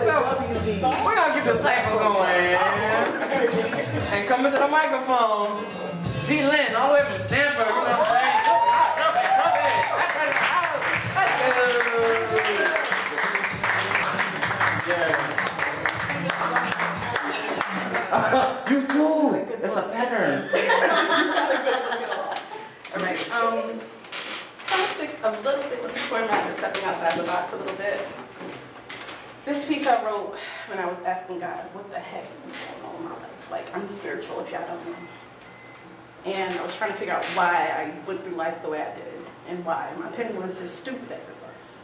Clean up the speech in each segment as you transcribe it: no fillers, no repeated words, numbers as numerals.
we're gonna get the cypher going. And coming to the microphone, D. Lynn, all the way from Stanford. You know what I'm saying? You do. It's a pattern. All right. Kind of sick a little bit with the format and stepping outside the box a little bit. This piece I wrote when I was asking God, what the heck is going on in my life? Like, I'm spiritual if y'all don't know. And I was trying to figure out why I went through life the way I did and why my pen was as stupid as it was.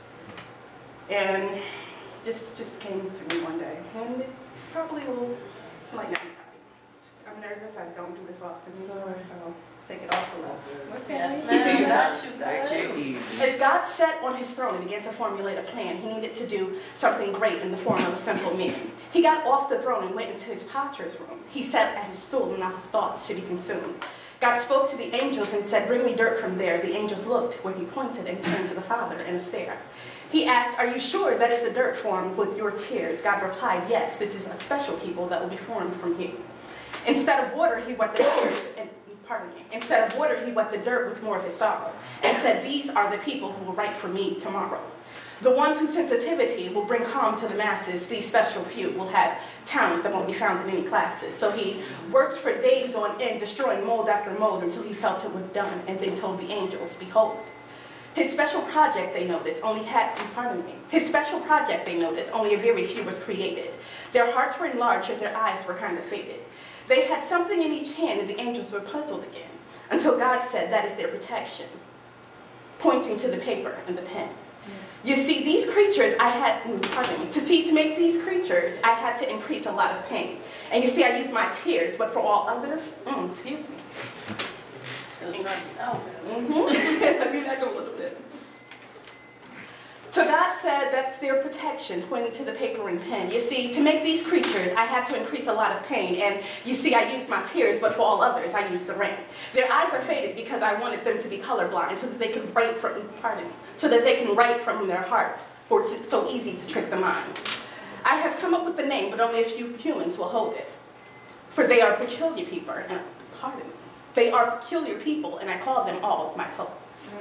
And just came to me one day. And it probably will enlighten everybody. I'm nervous. I don't do this often anymore, so take it off the left. Yes, ma'am. Got you. As God sat on his throne and began to formulate a plan, he needed to do something great in the form of a simple man. He got off the throne and went into his potter's room. He sat at his stool and allowed his thoughts to be consumed. God spoke to the angels and said, "Bring me dirt from there." The angels looked where he pointed and turned to the Father in a stare. He asked, "Are you sure that is the dirt formed with your tears?" God replied, "Yes, this is a special people that will be formed from you." Instead of water, he wet the tears, Instead of water, he wet the dirt with more of his sorrow and said, "These are the people who will write for me tomorrow. The ones whose sensitivity will bring calm to the masses. These special few will have talent that won't be found in any classes." So he worked for days on end, destroying mold after mold until he felt it was done, and then told the angels, "Behold." His special project, they noticed, only His special project, they noticed, only a very few was created. Their hearts were enlarged, yet their eyes were kind of faded. They had something in each hand, and the angels were puzzled again, until God said, "That is their protection," pointing to the paper and the pen. You see, these creatures, to make these creatures, I had to increase a lot of pain. And you see, I used my tears, but for all others, excuse me. Let me back up a little bit. So God said that's their protection, pointing to the paper and pen. You see, to make these creatures, I had to increase a lot of pain. And you see, I used my tears, but for all others, I used the rain. Their eyes are faded because I wanted them to be colorblind so that they can write from, their hearts, for it's so easy to trick the mind. I have come up with the name, but only a few humans will hold it. For they are peculiar people, They are peculiar people, and I call them all my poets.